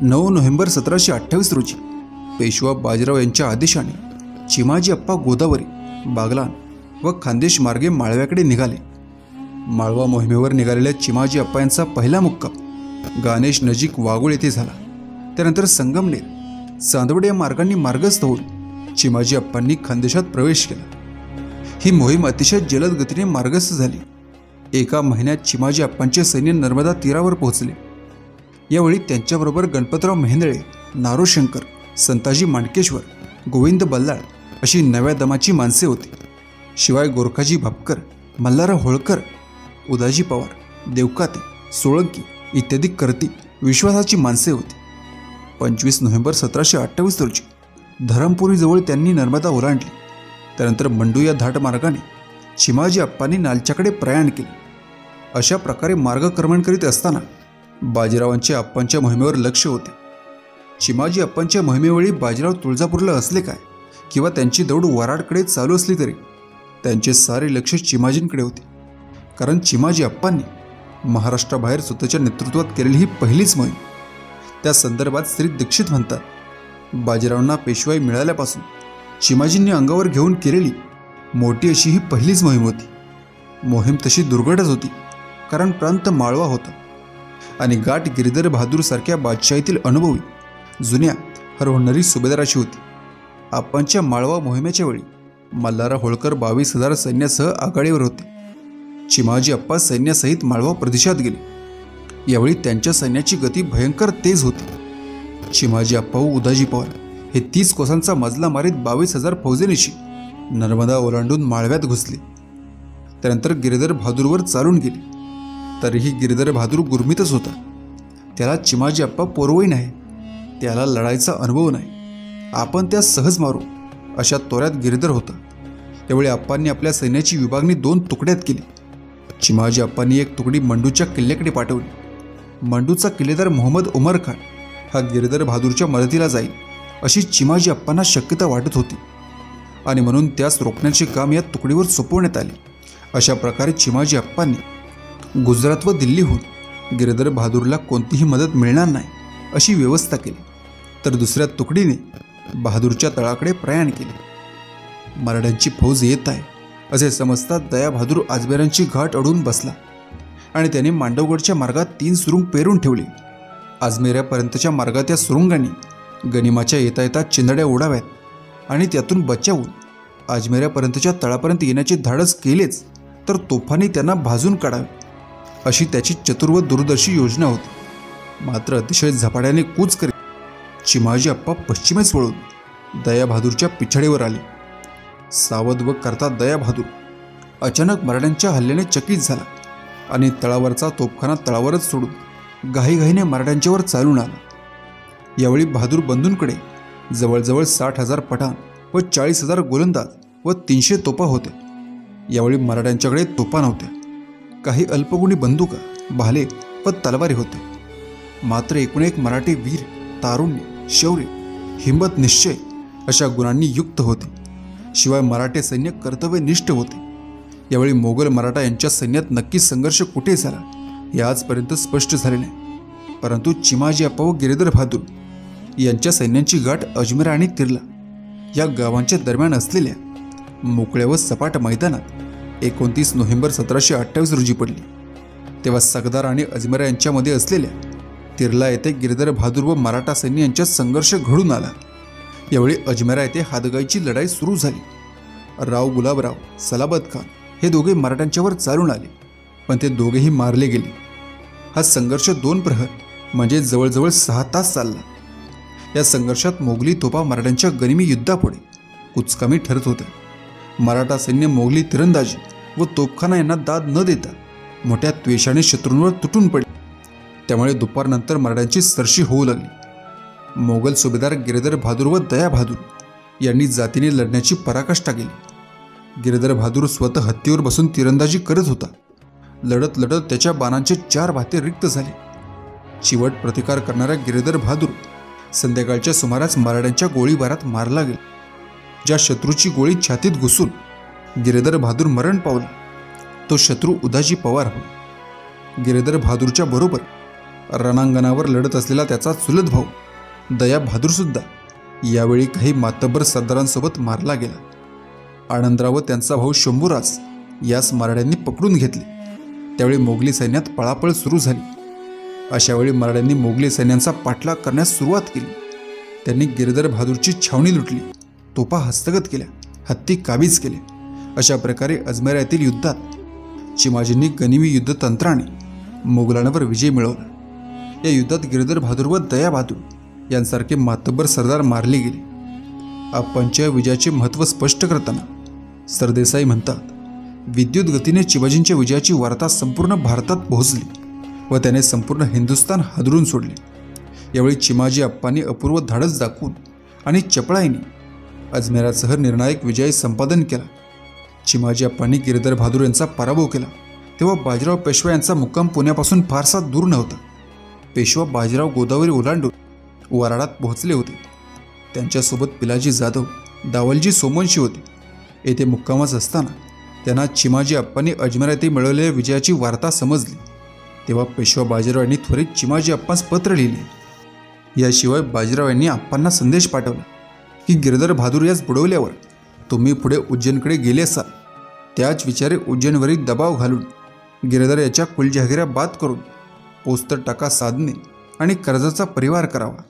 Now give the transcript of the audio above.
9 November 1728 रोजी पेशवा बाजीराव यांच्या आदेशाने चिमाजी अप्पा गोदावरी, बागलाण व खानदेश मार्गे माळव्याकडे निघाले. माळवा मोहिमेवर निघालेल्या चिमाजी अप्पा यांचा पहिला मुक्काम गाणेश नजीक वागुळ येथे झाला. त्यानंतर संगमनेर, चांदवड या मार्गांनी मार्गस्थ होऊन चिमाजी अप्पांनी खानदेशात प्रवेश केला. ही मोहीम अतिशय जलद गतीने मार्गस्थ झाली. एका महिन्यात चिमाजी अप्पांचे सैन्य नर्मदा तीरावर पोहोचले. यावेळी त्यांच्याबरोबर गणपतराव मेहेंदळे, नारोशंकर, संताजी माणकेश्वर, गोविंद बल्लाळ अशी नव्या दमाची माणसे होती. शिवाय गोरखाजी भापकर, मल्हारराव होळकर, उदाजी पवार, देवकाते, सोळंकी इत्यादी करती विश्वासाची माणसे होती. 25 नोव्हेंबर 1728 रोजी धरमपुरीजवळ त्यांनी नर्मदा ओलांडली. त्यानंतर मंडू या धाट मार्गाने चिमाजी अप्पांनी नालच्याकडे प्रयाण केले. अशा प्रकारे मार्गक्रमण करीत असताना बाजीरावांचे अप्पांच्या मोहिमेवर लक्ष होते. चिमाजी अप्पांच्या मोहिमेवेळी बाजीराव तुळजापूरला असले काय किंवा त्यांची दौड वराडकडे चालू असली तरी त्यांचे सारे लक्ष चिमाजींकडे होते. कारण चिमाजी अप्पांनी महाराष्ट्राबाहेर स्वतःच्या नेतृत्वात केलेली ही पहिलीच मोहीम. त्या संदर्भात श्री दीक्षित म्हणतात, बाजीरावांना पेशवाई मिळाल्यापासून चिमाजींनी अंगावर घेऊन केलेली मोठी अशी ही पहिलीच मोहीम होती. मोहीम तशी दुर्घटच होती, कारण प्रांत माळवा होता आणि गाठ गिरीधर बहादूर सारख्या बादशाहीतील अनुभवी जुन्या हरवणारी सुभेदाराची होती. अप्पांच्या माळवा मोहिमेच्या वेळी मल्हारराव होळकर 22,000 सैन्यासह आघाडीवर होते. चिमाजी अप्पा सैन्यासहित माळवा प्रदेशात गेले. यावेळी त्यांच्या सैन्याची गती भयंकर तेज होती. चिमाजी अप्पा व उदाजी पवार हे 30 कोसांचा मजला मारीत 22,000 फौजेनिशी नर्मदा ओलांडून माळव्यात घुसले. त्यानंतर गिरीधर बहादूरवर चालून गेले. तरीही गिरीधर बहादूर गुरमीतच होता. त्याला चिमाजी अप्पा पोरवही नाही, त्याला लढाईचा अनुभव नाही. आपण त्या सहज मारू अशा तोऱ्यात गिरीधर होता. त्यावेळी अप्पांनी आपल्या सैन्याची विभागणी 2 तुकड्यात केली. चिमाजी अप्पांनी एक तुकडी मंडूच्या किल्ल्याकडे पाठवली. मंडूचा किल्लेदार मोहम्मद उमर खान हा गिरीधर बहादूरच्या मदतीला जाईल अशी चिमाजी अप्पांना शक्यता वाटत होती आणि म्हणून त्यास रोखण्याचे काम या तुकडीवर सोपवण्यात आले. अशा प्रकारे चिमाजी अप्पांनी गुजरात व दिल्लीहून गिरीधर बहादूरला कोणतीही मदत मिळणार नाही अशी व्यवस्था केली. तर दुसऱ्या तुकडीने बहादूरच्या तळाकडे प्रयाण केले. मराठ्यांची फौज येत आहे असे समजता दया बहादूर अजमेरांची घाट अडवून बसला आणि त्याने मांडवगडच्या मार्गात 3 सुरुंग पेरून ठेवले. अजमेरापर्यंतच्या मार्गात या सुरुंगांनी गनिमाच्या येता येता चिंधड्या उडाव्यात आणि त्यातून बचावून अजमेरापर्यंतच्या तळापर्यंत येण्याचे धाडस केलेच तर तोफांनी त्यांना भाजून काढावे अशी त्याची चतुर व दूरदर्शी योजना होती. मात्र अतिशय झपाट्याने कूच करीत चिमाजी अप्पा पश्चिमेस वळून दया बहादूरच्या पिछाडीवर आले. सावध व करता दया बहादूर अचानक मराठ्यांच्या हल्ल्याने चकित झाला आणि तळावरचा तोफखाना तळावरच सोडून घाईघाईने मराठ्यांच्यावर चालून आला. यावेळी बहादूर बंधूंकडे जवळजवळ 60,000 पठाण व 40,000 गोलंदाज व 300 तोफा होत्या. यावेळी मराठ्यांच्याकडे तोफा नव्हत्या. काही अल्पगुणी बंदुका, भाले व तलवारी होत्या. मात्र एकूण एक मराठी वीर तारुण्य, शौर्य, हिंमत, निश्चय अशा गुणांनी युक्त होते. शिवाय मराठे सैन्य कर्तव्यनिष्ठ होते. यावेळी मोगल मराठा यांच्या सैन्यात नक्की संघर्ष कुठे झाला हे आजपर्यंत स्पष्ट झाले नाही. परंतु चिमाजी अप्पा व गिरीधर बहादूर यांच्या सैन्यांची गाठ अजमेर आणि तिर्ला या गावांच्या दरम्यान असलेल्या मोकळ्या व सपाट मैदानात 29 नोव्हेंबर 1728 रोजी पडली. तेव्हा सगदार आणि अजमेरा यांच्यामध्ये असलेल्या तिर्ला येथे गिरीधर बहादूर व मराठा सैन्य यांच्यात संघर्ष घडून आला. यावेळी अजमेरा येथे हादगाईची लढाई सुरू झाली. राव गुलाबराव, सलाबत खान हे दोघे मराठ्यांच्यावर चालून आले, पण ते दोघेही मारले गेले. हा संघर्ष 2 प्रहर म्हणजे जवळजवळ 6 तास चालला. या संघर्षात मोगली तोफा मराठ्यांच्या गनिमी युद्धापुढे कुचकामी ठरत होत्या. मराठा सैन्य मोगली तिरंदाजी व तोफखाना यांना दाद न देता मोठ्या द्वेषाने शत्रूंवर तुटून पडले. त्यामुळे दुपारनंतर मराठ्यांची सरशी होऊ लागली. मोगल सुभेदार गिरीधर बहादूर व दया बहादूर यांनी जातीने लढण्याची पराकाष्ठा केली. गिरीधर बहादूर स्वतः हत्तीवर बसून तिरंदाजी करत होता. लढत लढत त्याच्या बाणांचे 4 भाते रिक्त झाले. चिवट प्रतिकार करणारा गिरीधर बहादूर संध्याकाळच्या सुमारास मराठ्यांच्या गोळीबारात मारला गेला. ज्या शत्रूची गोळी छातीत घुसून गिरीधर बहादूर मरण पावला तो शत्रू उदाजी पवार होता. गिरीधर बहादूरच्या बरोबर रणांगणावर लढत असलेला त्याचा चुलत भाऊ दया बहादूरसुद्धा यावेळी काही मातब्बर सरदारांसोबत मारला गेला। आनंदराव व त्यांचा भाऊ शंभूराज यास मराठ्यांनी पकडून घेतले। त्यावेळी मोगली सैन्यात पळापळ सुरू झाली। अशावेळी मराठ्यांनी मोगली सैन्यांचा पाठलाग करण्यास सुरुवात केली। त्यांनी गिरधर बहादूरची छावणी लुटली, तोफा हस्तगत केल्या, हत्ती काबीज केले। अशा प्रकारे अजमेर येथील युद्धात चिमाजींनी गनिमी युद्धतंत्राने मोगलांवर विजय मिळवला। या युद्धात गिरधर बहादूर व दया बहादूर यांसारखे मातब्बर सरदार मारले गेले। आप्पांच्या विजयाचे महत्त्व स्पष्ट करताना सरदेसाई म्हणतात, विद्युत गतीने चिमाजींच्या विजयाची वार्ता संपूर्ण भारतात पोहोचली व त्याने संपूर्ण हिंदुस्थान हादरून सोडले। यावेळी चिमाजी अप्पांनी अपूर्व धाडस दाखवून आणि चपळाईने अजमेरासह निर्णायक विजय संपादन केला। चिमाजी अप्पांनी गिरधर बहादूर यांचा पराभव केला तेव्हा बाजीराव पेशवा यांचा मुक्काम पुण्यापासून फारसा दूर नव्हता। पेशवा बाजीराव गोदावरी ओलांडून वराडात पोहोचले होते। त्यांच्यासोबत पिलाजी जाधव, दावलजी सोमवंशी होते। येथे मुक्कामास असताना त्यांना चिमाजी अप्पांनी अजमेर येथे मिळवलेल्या विजयाची वार्ता समजली। तेव्हा पेशवा बाजीराव यांनी त्वरित चिमाजी अप्पांस पत्र लिहिले। याशिवाय बाजीराव यांनी अप्पांना संदेश पाठवला की गिरधर बहादूर यास बुडवल्यावर तुम्ही पुढे उज्जैनकडे गेले असाल, त्याच विचारे उज्जैनवरील दबाव घालून गिरधर याच्या कुलजहागिऱ्या बाद करून पोस्त टाका साधणे आणि कर्जाचा परिवार करावा।